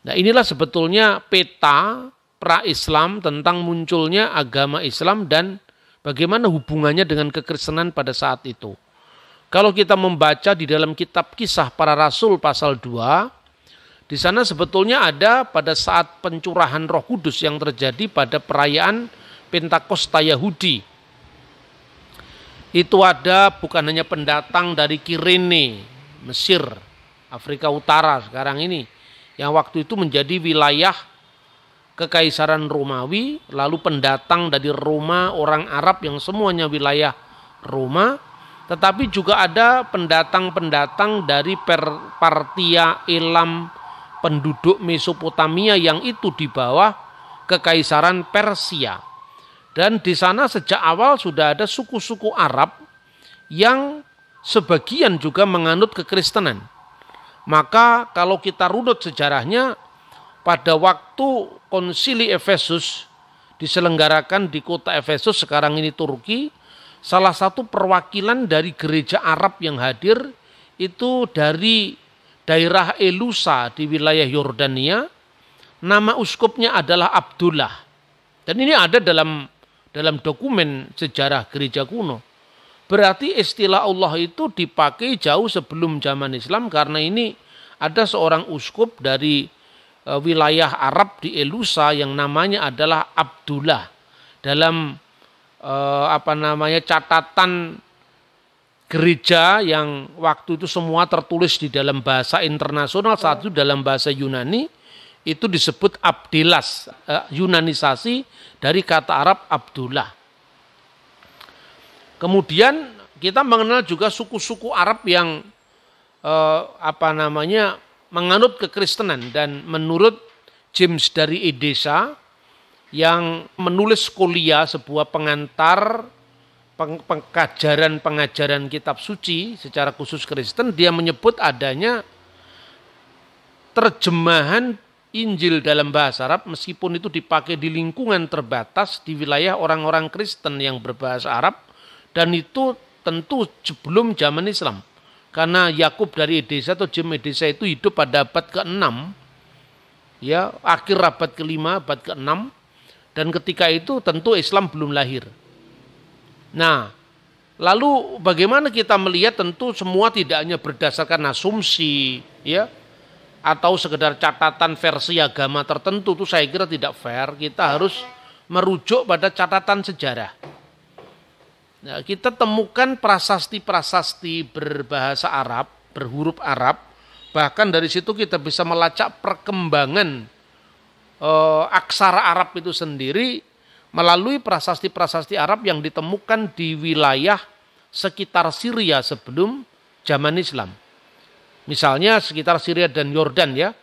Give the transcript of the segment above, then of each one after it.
Nah, inilah sebetulnya peta pra-Islam tentang munculnya agama Islam dan bagaimana hubungannya dengan kekristenan pada saat itu. Kalau kita membaca di dalam kitab Kisah Para Rasul pasal 2, di sana sebetulnya ada pada saat pencurahan Roh Kudus yang terjadi pada perayaan Pentakosta Yahudi. Itu ada bukan hanya pendatang dari Kirene, Mesir, Afrika Utara sekarang ini, yang waktu itu menjadi wilayah Kekaisaran Romawi, lalu pendatang dari Roma, orang Arab yang semuanya wilayah Roma, tetapi juga ada pendatang-pendatang dari Partia, Elam, penduduk Mesopotamia yang itu di bawah Kekaisaran Persia. Dan di sana sejak awal sudah ada suku-suku Arab yang sebagian juga menganut kekristenan. Maka kalau kita runut sejarahnya, pada waktu konsili Efesus diselenggarakan di kota Efesus, sekarang ini Turki, salah satu perwakilan dari gereja Arab yang hadir itu dari daerah Elusa di wilayah Yordania. Nama uskupnya adalah Abdullah. Dan ini ada dalam dokumen sejarah gereja kuno. Berarti istilah Allah itu dipakai jauh sebelum zaman Islam, karena ini ada seorang uskup dari wilayah Arab di Elusa yang namanya adalah Abdullah. Dalam catatan gereja yang waktu itu semua tertulis di dalam bahasa internasional, saat itu dalam bahasa Yunani, itu disebut Abdilas, Yunanisasi dari kata Arab Abdullah. Kemudian kita mengenal juga suku-suku Arab yang menganut kekristenan, dan menurut James dari Edessa yang menulis Scholia, sebuah pengantar pengajaran kitab suci secara khusus Kristen, dia menyebut adanya terjemahan Injil dalam bahasa Arab meskipun itu dipakai di lingkungan terbatas di wilayah orang-orang Kristen yang berbahasa Arab, dan itu tentu sebelum zaman Islam. Karena Yakub dari Edessa atau James Edessa itu hidup pada abad ke-6, ya, akhir abad ke-5, abad ke-6, dan ketika itu tentu Islam belum lahir. Nah, lalu bagaimana kita melihat, tentu semua tidak hanya berdasarkan asumsi, ya, atau sekedar catatan versi agama tertentu, itu saya kira tidak fair. Kita harus merujuk pada catatan sejarah. Nah, kita temukan prasasti-prasasti berbahasa Arab, berhuruf Arab, bahkan dari situ kita bisa melacak perkembangan aksara Arab itu sendiri melalui prasasti-prasasti Arab yang ditemukan di wilayah sekitar Syria sebelum zaman Islam. Misalnya sekitar Syria dan Yordan, ya.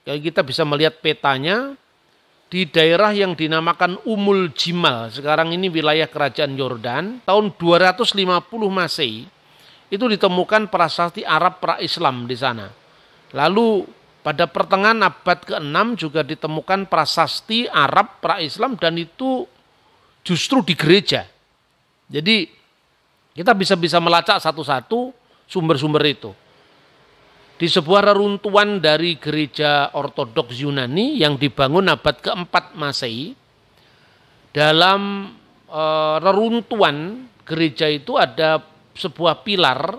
Kita bisa melihat petanya di daerah yang dinamakan Umul Jimal, sekarang ini wilayah kerajaan Yordan, tahun 250 Masehi, itu ditemukan prasasti Arab pra-Islam di sana. Lalu pada pertengahan abad ke-6 juga ditemukan prasasti Arab pra-Islam, dan itu justru di gereja. Jadi kita bisa melacak satu-satu sumber-sumber itu. Di sebuah reruntuhan dari gereja Ortodoks Yunani yang dibangun abad ke-4 Masehi, dalam reruntuhan gereja itu ada sebuah pilar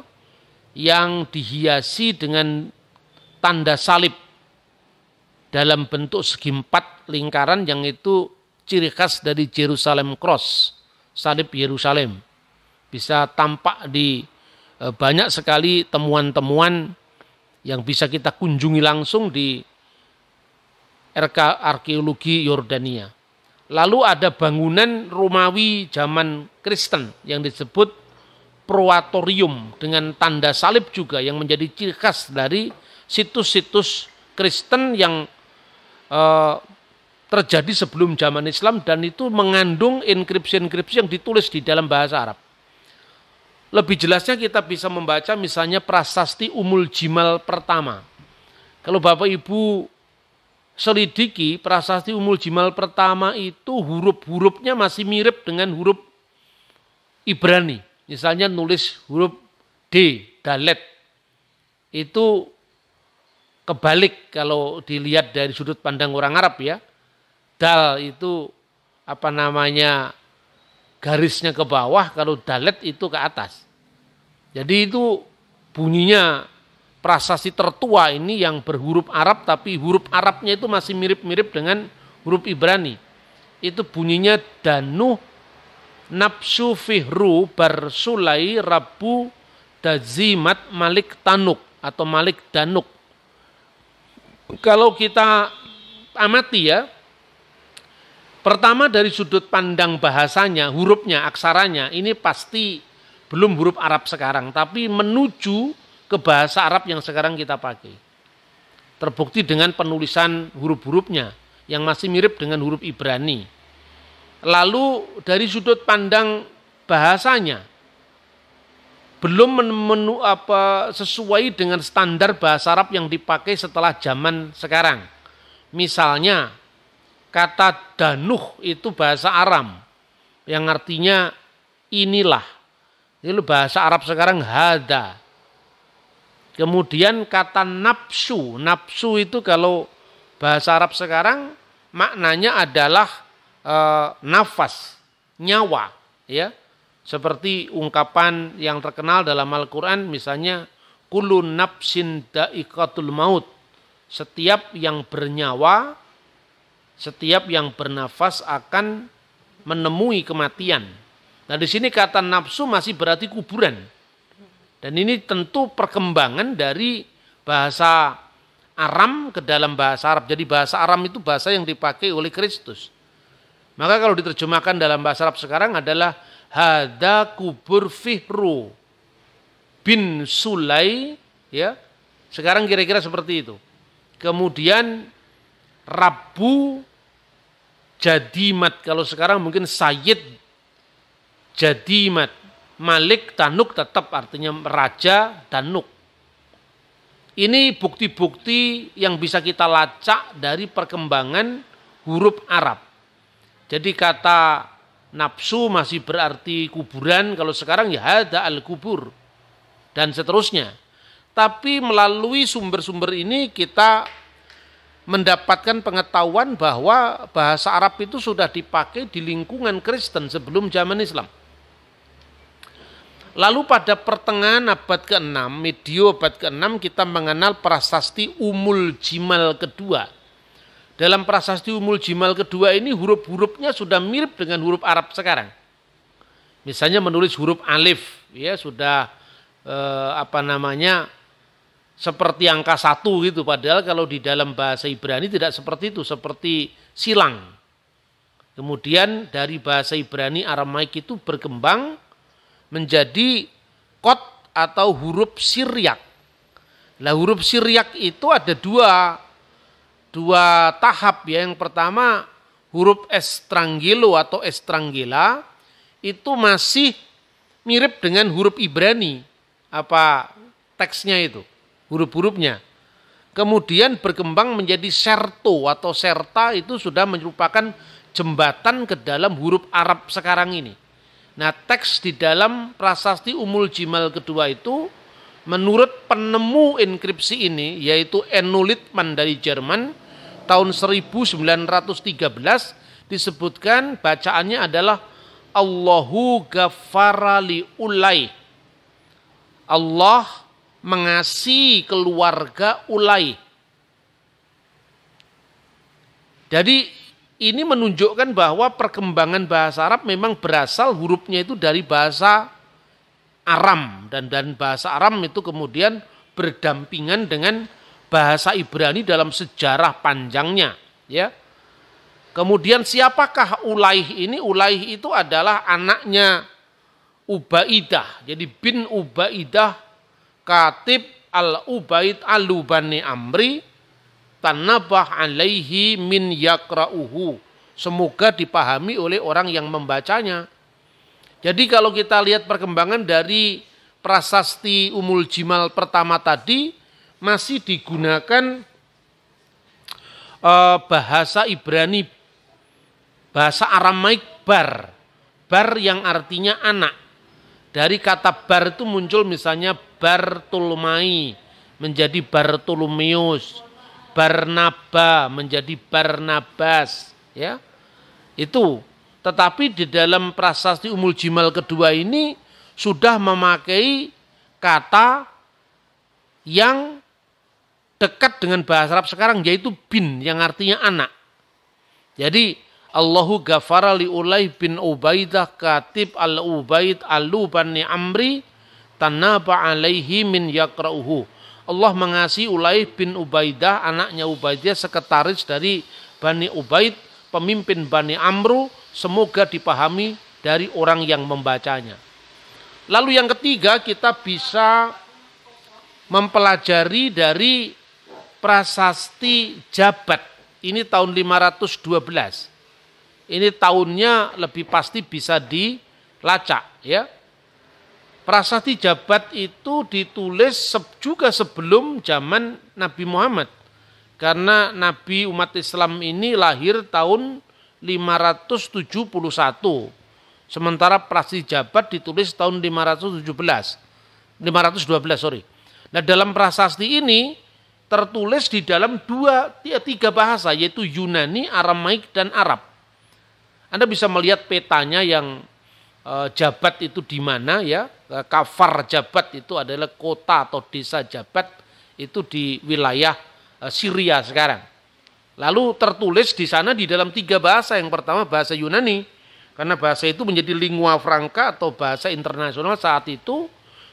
yang dihiasi dengan tanda salib dalam bentuk segi 4 lingkaran, yang itu ciri khas dari Jerusalem Cross, salib Yerusalem. Bisa tampak di banyak sekali temuan-temuan yang bisa kita kunjungi langsung di arkeologi Yordania. Lalu ada bangunan Romawi zaman Kristen yang disebut Proatorium dengan tanda salib juga, yang menjadi ciri khas dari situs-situs Kristen yang terjadi sebelum zaman Islam, dan itu mengandung inskripsi-inskripsi yang ditulis di dalam bahasa Arab. Lebih jelasnya kita bisa membaca misalnya prasasti Umul Jimal pertama. Kalau Bapak Ibu selidiki prasasti Umul Jimal pertama itu huruf-hurufnya masih mirip dengan huruf Ibrani. Misalnya nulis huruf D, Dalet. Itu kebalik kalau dilihat dari sudut pandang orang Arab ya. Dal itu garisnya ke bawah, kalau dalet itu ke atas. Jadi itu bunyinya prasasti tertua ini yang berhuruf Arab, tapi huruf Arabnya itu masih mirip-mirip dengan huruf Ibrani. Itu bunyinya danuh nafsu fihru barsulai rabu dazimat malik tanuk atau malik danuk. Kalau kita amati ya, pertama dari sudut pandang bahasanya, hurufnya, aksaranya, ini pasti belum huruf Arab sekarang, tapi menuju ke bahasa Arab yang sekarang kita pakai. Terbukti dengan penulisan huruf-hurufnya yang masih mirip dengan huruf Ibrani. Lalu dari sudut pandang bahasanya, belum sesuai dengan standar bahasa Arab yang dipakai setelah zaman sekarang. Misalnya, kata danuh itu bahasa Aram, yang artinya inilah. Itu bahasa Arab sekarang hada. Kemudian kata nafsu, nafsu itu kalau bahasa Arab sekarang maknanya adalah nafas, nyawa, ya. Seperti ungkapan yang terkenal dalam Al-Qur'an misalnya kullu nafsin da'iqatul maut. Setiap yang bernyawa, setiap yang bernafas akan menemui kematian. Nah, di sini kata nafsu masih berarti kuburan. Dan ini tentu perkembangan dari bahasa Aram ke dalam bahasa Arab. Jadi bahasa Aram itu bahasa yang dipakai oleh Kristus. Maka kalau diterjemahkan dalam bahasa Arab sekarang adalah hada kubur fihru bin Sulai, ya. Sekarang kira-kira seperti itu. Kemudian Rabu Jadimat, kalau sekarang mungkin Sayyid Jadimat. Malik Danuk tetap artinya raja Danuk. Ini bukti-bukti yang bisa kita lacak dari perkembangan huruf Arab. Jadi kata nafsu masih berarti kuburan, kalau sekarang ya hada al-kubur dan seterusnya. Tapi melalui sumber-sumber ini kita mendapatkan pengetahuan bahwa bahasa Arab itu sudah dipakai di lingkungan Kristen sebelum zaman Islam. Lalu pada pertengahan abad ke-6, medio abad ke-6 kita mengenal prasasti Umul Jimal kedua. Dalam prasasti Umul Jimal kedua ini huruf-hurufnya sudah mirip dengan huruf Arab sekarang. Misalnya menulis huruf alif, ya sudah seperti angka 1 gitu. Padahal kalau di dalam bahasa Ibrani tidak seperti itu, seperti silang. Kemudian dari bahasa Ibrani Aramaik itu berkembang menjadi kod atau huruf Siryak. Nah, huruf Siryak itu ada dua tahap ya. Yang pertama huruf Estrangelo atau Estrangela itu masih mirip dengan huruf Ibrani. Teksnya itu, huruf-hurufnya. Kemudian berkembang menjadi serto atau serta, itu sudah merupakan jembatan ke dalam huruf Arab sekarang ini. Nah, teks di dalam prasasti Umul Jimal kedua itu menurut penemu enkripsi ini yaitu Enno Littmann dari Jerman tahun 1913 disebutkan bacaannya adalah Allahu ghaffara li ulai. Allah mengasihi keluarga Ulai. Jadi ini menunjukkan bahwa perkembangan bahasa Arab memang berasal hurufnya itu dari bahasa Aram. Dan bahasa Aram itu kemudian berdampingan dengan bahasa Ibrani dalam sejarah panjangnya. Ya. Kemudian siapakah Ulaih ini? Ulaih itu adalah anaknya Ubaidah. Jadi bin Ubaidah Katib al-Ubaid al-Lubani Amri. Tanabah alaihi min yakra'uhu. Semoga dipahami oleh orang yang membacanya. Jadi kalau kita lihat perkembangan dari prasasti Umul Jimal pertama tadi, masih digunakan bahasa Ibrani, bahasa Aramaik bar. Bar yang artinya anak. Dari kata bar itu muncul misalnya Bartolomai, menjadi Bartolomeus, Barnaba menjadi Barnabas, ya. Itu. Tetapi di dalam prasasti Ummul Jimal kedua ini sudah memakai kata yang dekat dengan bahasa Arab sekarang, yaitu bin, yang artinya anak. Jadi Allahu ghafara li Ulay bin Ubaidah katib al-Ubaid al-Bani Amri tanaba alaihi min yakra'uhu. Allah mengasihi Ulay bin Ubaidah, anaknya Ubaidah, sekretaris dari Bani Ubaid, pemimpin Bani Amru, semoga dipahami dari orang yang membacanya. Lalu yang ketiga, kita bisa mempelajari dari prasasti Jabat. Ini tahun 512. Ini tahunnya lebih pasti bisa dilacak, ya. Prasasti Jabat itu ditulis juga sebelum zaman Nabi Muhammad. Karena Nabi umat Islam ini lahir tahun 571. Sementara prasasti Jabat ditulis tahun 512. Nah, dalam prasasti ini tertulis di dalam tiga bahasa, yaitu Yunani, Aramaik, dan Arab. Anda bisa melihat petanya yang Jabat itu di mana, ya. Kafar Jabat itu adalah kota atau desa Jabat itu di wilayah Syria sekarang. Lalu tertulis di sana di dalam tiga bahasa. Yang pertama bahasa Yunani, karena bahasa itu menjadi lingua franca atau bahasa internasional saat itu.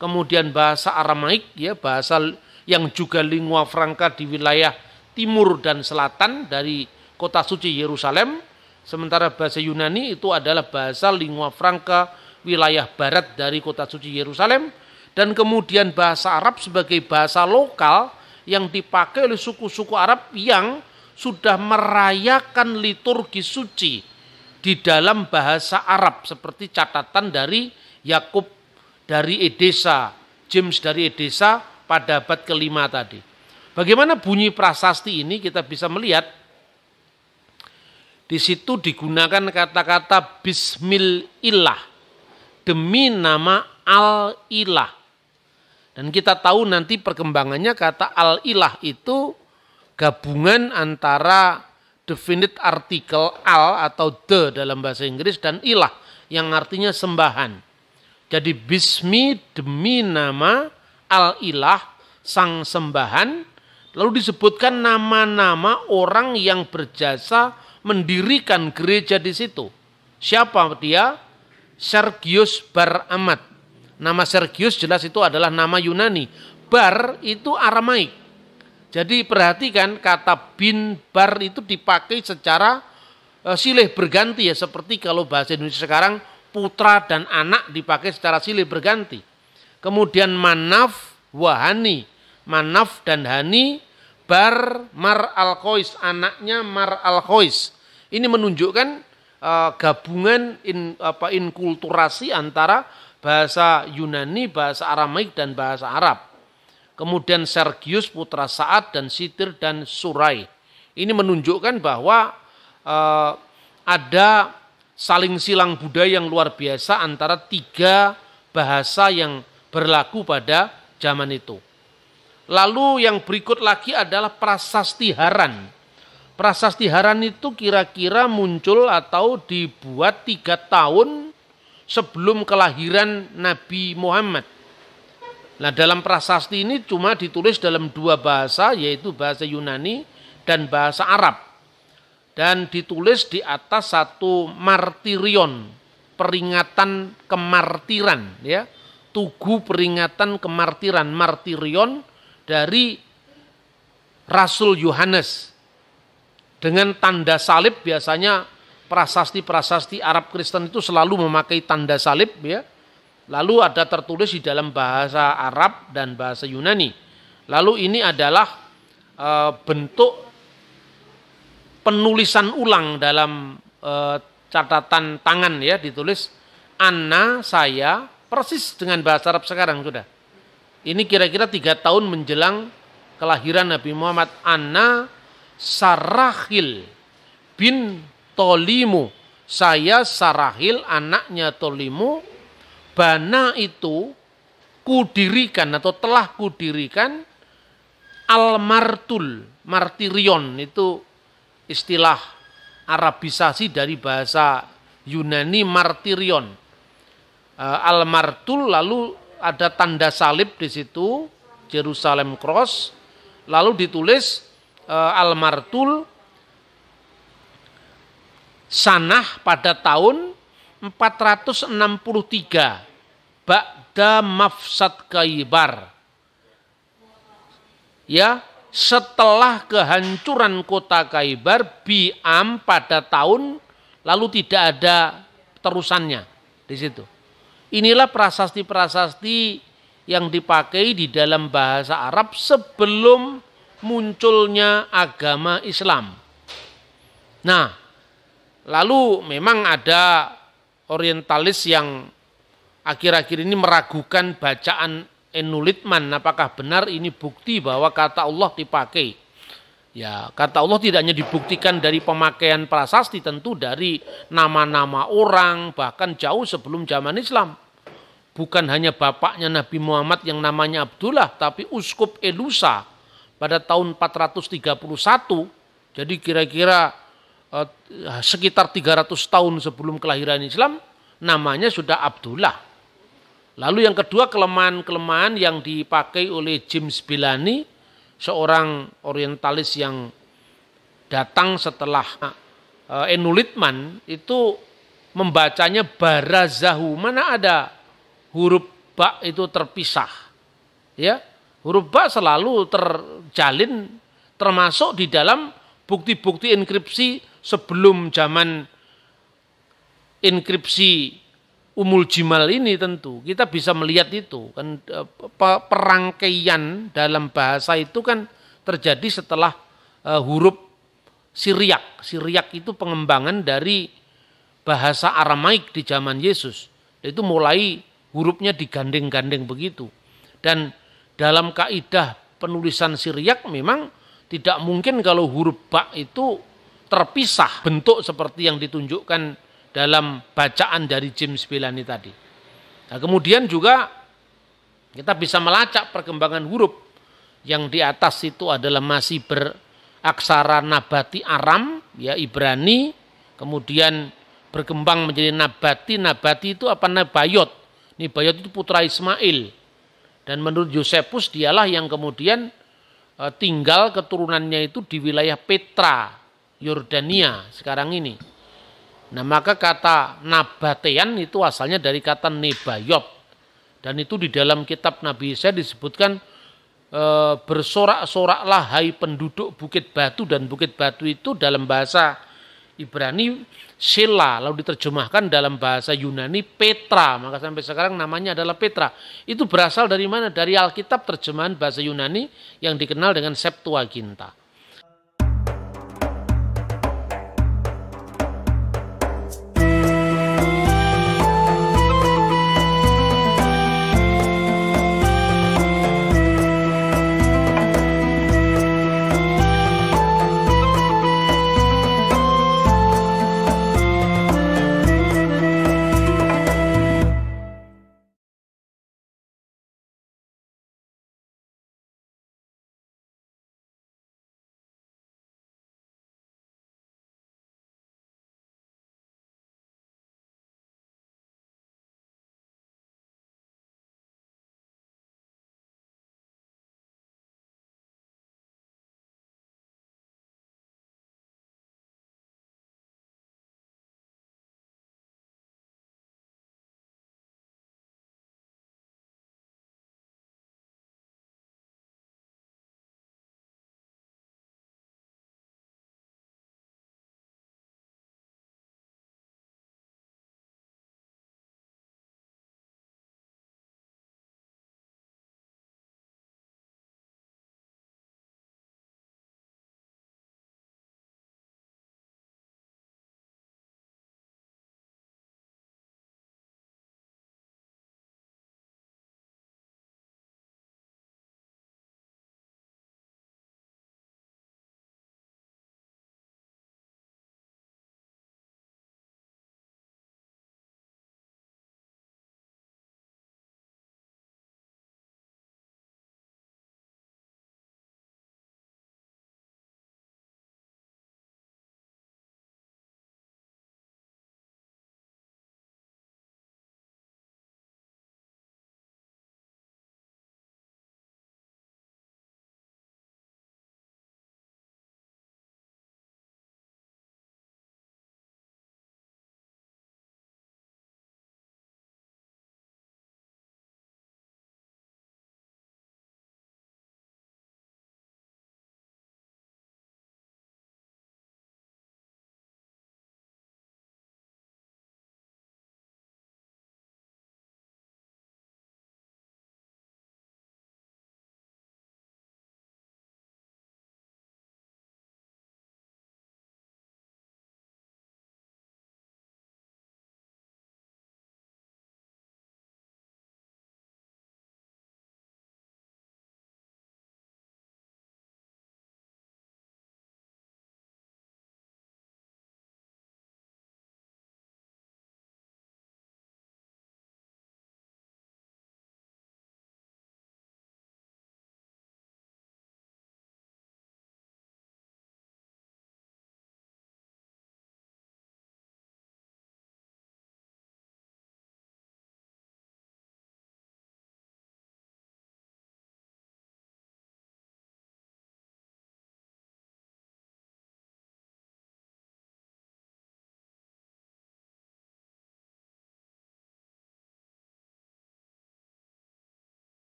Kemudian bahasa Aramaik, ya, bahasa yang juga lingua franca di wilayah timur dan selatan dari kota suci Yerusalem. Sementara bahasa Yunani itu adalah bahasa lingua franca wilayah barat dari kota suci Yerusalem. Dan kemudian bahasa Arab sebagai bahasa lokal yang dipakai oleh suku-suku Arab yang sudah merayakan liturgi suci di dalam bahasa Arab. Seperti catatan dari Yakub dari Edesa, James dari Edesa pada abad ke-5 tadi. Bagaimana bunyi prasasti ini kita bisa melihat. Di situ digunakan kata-kata Bismillah, demi nama Al-Ilah. Dan kita tahu nanti perkembangannya kata Al-Ilah itu gabungan antara definite article al atau the dalam bahasa Inggris dan ilah yang artinya sembahan. Jadi bismi demi nama, Al-Ilah sang sembahan, lalu disebutkan nama-nama orang yang berjasa mendirikan gereja di situ. Siapa dia? Sergius Bar Ahmad. Nama Sergius jelas itu adalah nama Yunani. Bar itu Aramaik. Jadi perhatikan kata bin bar itu dipakai secara silih berganti, ya, seperti kalau bahasa Indonesia sekarang putra dan anak dipakai secara silih berganti. Kemudian Manaf Wahani, Manaf dan Hani, Bar Mar Al-Khois, anaknya Mar Al-Khois. Ini menunjukkan gabungan inkulturasi antara bahasa Yunani, bahasa Aramaik, dan bahasa Arab. Kemudian Sergius putra Sa'ad dan Sitir dan Surai. Ini menunjukkan bahwa ada saling silang budaya yang luar biasa antara tiga bahasa yang berlaku pada zaman itu. Lalu yang berikut lagi adalah prasasti Haran. Prasasti Haran itu kira-kira muncul atau dibuat 3 tahun sebelum kelahiran Nabi Muhammad. Nah, dalam prasasti ini cuma ditulis dalam 2 bahasa, yaitu bahasa Yunani dan bahasa Arab. Dan ditulis di atas satu martirion, peringatan kemartiran, ya. Tugu peringatan kemartiran, martirion dari Rasul Yohanes. Dengan tanda salib, biasanya prasasti-prasasti Arab Kristen itu selalu memakai tanda salib, ya. Lalu ada tertulis di dalam bahasa Arab dan bahasa Yunani. Lalu ini adalah bentuk penulisan ulang dalam catatan tangan, ya, ditulis Anna, saya, persis dengan bahasa Arab sekarang sudah. Ini kira-kira 3 tahun menjelang kelahiran Nabi Muhammad. Anna Sarahil bin Tolimu, saya Sarahil anaknya Tolimu, bana itu kudirikan atau telah kudirikan Al-martul, martirion itu istilah Arabisasi dari bahasa Yunani martirion. Al-martul, lalu ada tanda salib di situ, Jerusalem Cross, lalu ditulis Al-martul sanah pada tahun 463 ba'da mafsad Khaybar. Ya, setelah kehancuran kota Khaybar bi'am pada tahun, lalu tidak ada terusannya di situ. Inilah prasasti-prasasti yang dipakai di dalam bahasa Arab sebelum munculnya agama Islam. Nah, lalu memang ada orientalis yang akhir-akhir ini meragukan bacaan Enulitman, apakah benar ini bukti bahwa kata Allah dipakai. Ya, kata Allah tidak hanya dibuktikan dari pemakaian prasasti, tentu dari nama-nama orang, bahkan jauh sebelum zaman Islam. Bukan hanya bapaknya Nabi Muhammad yang namanya Abdullah, tapi Uskup Elusa pada tahun 431, jadi kira-kira sekitar 300 tahun sebelum kelahiran Islam, namanya sudah Abdullah. Lalu yang kedua, kelemahan-kelemahan yang dipakai oleh James Bellany, seorang orientalis yang datang setelah Enulitman, itu membacanya barazahu. Mana ada huruf ba itu terpisah. Ya, huruf ba selalu terjalin, termasuk di dalam bukti-bukti enkripsi sebelum zaman enkripsi Umul Jimal ini. Tentu kita bisa melihat itu kan, perangkaian dalam bahasa itu kan terjadi setelah huruf Siriak. Siriak itu pengembangan dari bahasa Aramaik di zaman Yesus. Itu mulai hurufnya digandeng-gandeng begitu. Dan dalam kaidah penulisan Siriak memang tidak mungkin kalau huruf ba itu terpisah bentuk seperti yang ditunjukkan dalam bacaan dari James Bellany tadi. Nah, kemudian juga kita bisa melacak perkembangan huruf yang di atas itu adalah masih beraksara nabati Aram, ya Ibrani, kemudian berkembang menjadi nabati. Nabati itu apa? Nabayot. Nabayot itu putra Ismail. Dan menurut Josephus dialah yang kemudian tinggal keturunannya itu di wilayah Petra, Yordania sekarang ini. Nah, maka kata Nabatean itu asalnya dari kata Nebayot. Dan itu di dalam kitab Nabi Yesaya disebutkan bersorak-soraklah hai penduduk Bukit Batu, dan Bukit Batu itu dalam bahasa Ibrani Sela, lalu diterjemahkan dalam bahasa Yunani Petra, maka sampai sekarang namanya adalah Petra. Itu berasal dari mana? Dari Alkitab terjemahan bahasa Yunani yang dikenal dengan Septuaginta.